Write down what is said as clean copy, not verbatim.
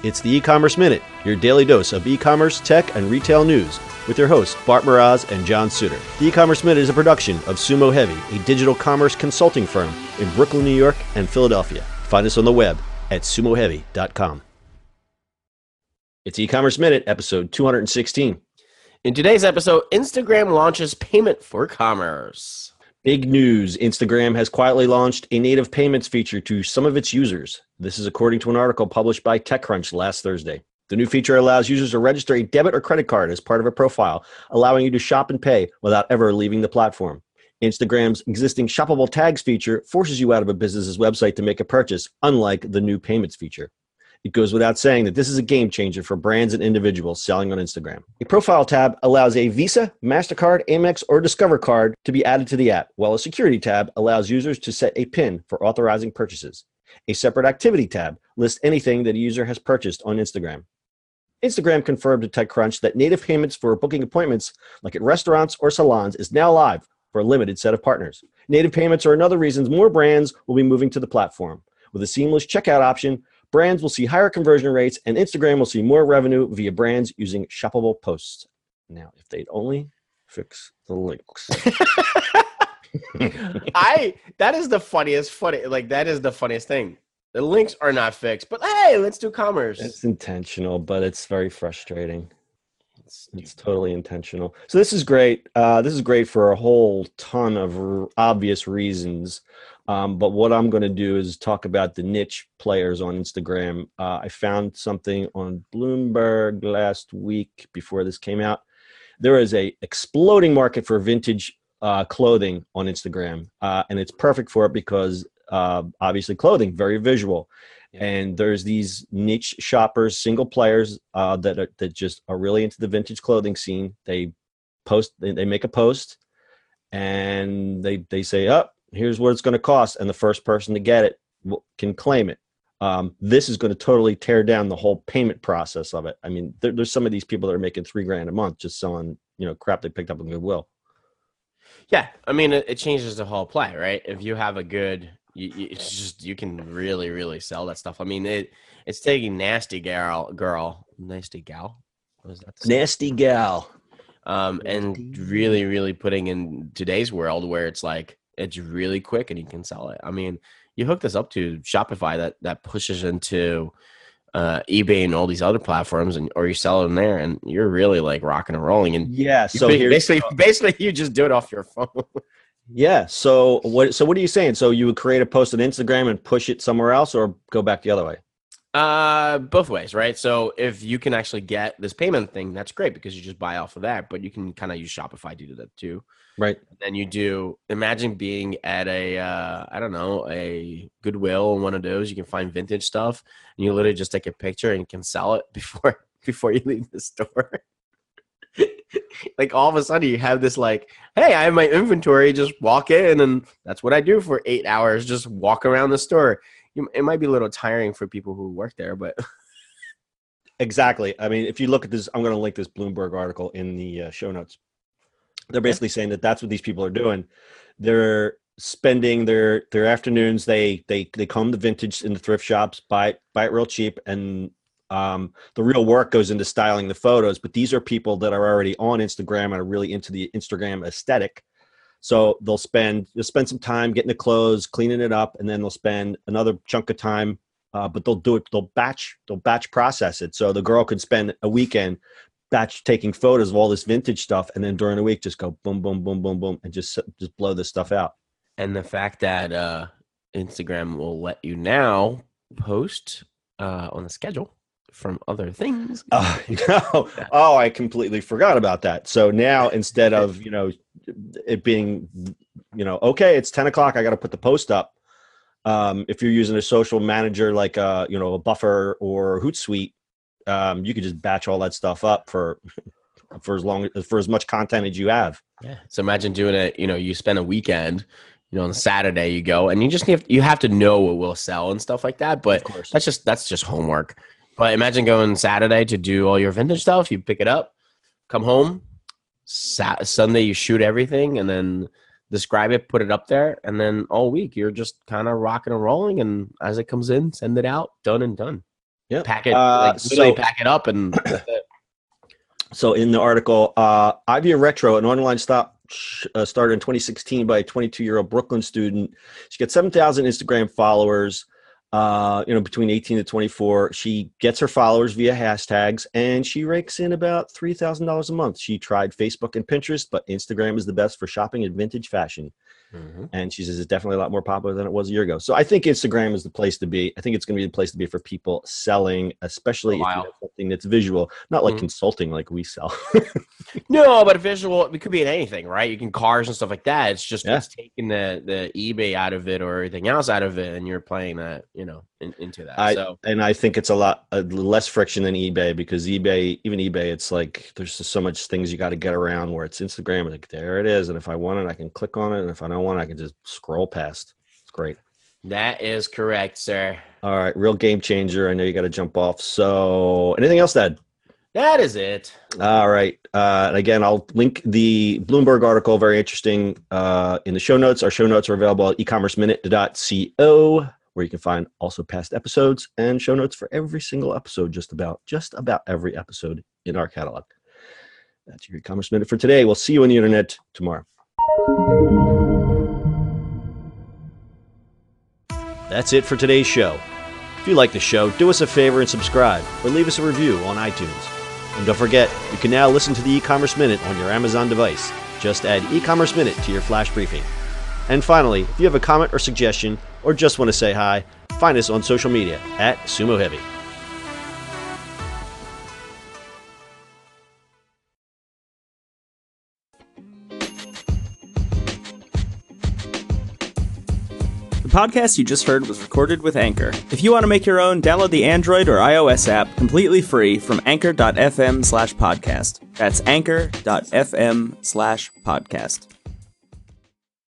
It's the E-Commerce Minute, your daily dose of e-commerce, tech, and retail news with your hosts, Bart Mraz and John Suter. The E-Commerce Minute is a production of Sumo Heavy, a digital commerce consulting firm in Brooklyn, New York, and Philadelphia. Find us on the web at sumoheavy.com. It's E-Commerce Minute, episode 216. In today's episode, Instagram launches payment for commerce. Big news. Instagram has quietly launched a native payments feature to some of its users. This is according to an article published by TechCrunch last Thursday. The new feature allows users to register a debit or credit card as part of a profile, allowing you to shop and pay without ever leaving the platform. Instagram's existing shoppable tags feature forces you out of a business's website to make a purchase, unlike the new payments feature. It goes without saying that this is a game changer for brands and individuals selling on Instagram. A profile tab allows a Visa, MasterCard, Amex, or Discover card to be added to the app, while a security tab allows users to set a PIN for authorizing purchases. A separate activity tab lists anything that a user has purchased on Instagram. Instagram confirmed to TechCrunch that native payments for booking appointments, like at restaurants or salons, is now live for a limited set of partners. Native payments are another reason more brands will be moving to the platform. With a seamless checkout option, brands will see higher conversion rates, and Instagram will see more revenue via brands using shoppable posts. Now, if they'd only fix the links. That is the funniest thing. The links are not fixed, but hey, let's do commerce. It's intentional, but it's very frustrating. It's totally intentional. So this is great. This is great for a whole ton of obvious reasons. But what I'm going to do is talk about the niche players on Instagram. I found something on Bloomberg last week before this came out. There is a exploding market for vintage clothing on Instagram, and it's perfect for it because obviously clothing, very visual. And there's these niche shoppers, single players that just are really into the vintage clothing scene. They make a post, and they say, "Oh, here's what it's going to cost," and the first person to get it can claim it. This is going to totally tear down the whole payment process of it. I mean, there's some of these people that are making $3,000 a month just selling, crap they picked up on Goodwill. Yeah, I mean, it changes the whole play, right? If you have a good, you can really, really sell that stuff. I mean, it's taking nasty gal. What is that? Nasty gal. And really, really putting in today's world where it's like, it's really quick and you can sell it. I mean, you hook this up to Shopify that pushes into eBay and all these other platforms, or you sell it in there, and you're really like rocking and rolling. And yeah, so basically you just do it off your phone. Yeah. So what are you saying? So you would create a post on Instagram and push it somewhere else, or go back the other way? Both ways, right? So if you can actually get this payment thing, that's great because you just buy off of that, but you can kind of use Shopify to do that too. Right. Then imagine being at a Goodwill, one of those, you can find vintage stuff and you literally just take a picture and you can sell it before you leave the store. Like all of a sudden you have this like, hey, I have my inventory, just walk in, and that's what I do for 8 hours, just walk around the store. It might be a little tiring for people who work there, but exactly. I mean, if you look at this, I'm going to link this Bloomberg article in the show notes. They're basically saying that that's what these people are doing. They're spending their afternoons. They comb the vintage in the thrift shops, buy it real cheap, and the real work goes into styling the photos. But these are people that are already on Instagram and are really into the Instagram aesthetic. So they'll spend some time getting the clothes, cleaning it up, and then they'll spend another chunk of time. But they'll batch process it. So the girl could spend a weekend batch taking photos of all this vintage stuff, and then during the week just go boom, boom, boom, boom, boom, and just blow this stuff out. And the fact that Instagram will let you now post on the schedule from other things. I completely forgot about that. So now instead of it being okay, it's 10 o'clock, I got to put the post up. If you're using a social manager like a Buffer or Hootsuite, you could just batch all that stuff up for as much content as you have. Yeah. So imagine doing it. You spend a weekend. On Saturday you go, and you have to know what will sell and stuff like that. But that's just homework. But imagine going Saturday to do all your vintage stuff. You pick it up, come home. Sunday you shoot everything, and then describe it, put it up there, and then all week you're just kind of rocking and rolling. And as it comes in, send it out. Done and done. Yeah. Pack it, literally pack it up and that's it. So in the article, Ivy Retro, an online started in 2016 by a 22-year-old Brooklyn student. She got 7,000 Instagram followers, between 18 to 24. She gets her followers via hashtags, and she rakes in about $3,000 a month. She tried Facebook and Pinterest, but Instagram is the best for shopping in vintage fashion. Mm-hmm. And she says it's definitely a lot more popular than it was a year ago. So I think Instagram is the place to be. I think it's going to be the place to be for people selling, especially if you have something that's visual, not like consulting like we sell. No, but visual, it could be in anything, right? You can cars and stuff like that. It's just it's taking the eBay out of it or everything else out of it, and you're playing that, into that. And I think it's a lot less friction than eBay, because eBay, it's like there's just so much things you got to get around, where it's Instagram, like there it is, and if I want it, I can click on it, and if I don't want it, I can just scroll past. It's great. That is correct, sir. All right, real game changer. I know you got to jump off. So anything else, Dad? That is it. All right. And again, I'll link the Bloomberg article, very interesting, in the show notes. Our show notes are available at ecommerceminute.co, where you can find also past episodes and show notes for every single episode, just about every episode in our catalog. That's your e-commerce minute for today. We'll see you on the internet tomorrow. That's it for today's show. If you like the show, do us a favor and subscribe, or leave us a review on iTunes. And don't forget, you can now listen to the e-commerce minute on your Amazon device. Just add e-commerce minute to your flash briefing. And finally, if you have a comment or suggestion, or just want to say hi, find us on social media at Sumo Heavy. The podcast you just heard was recorded with Anchor. If you want to make your own, download the Android or iOS app completely free from anchor.fm/podcast. That's anchor.fm/podcast.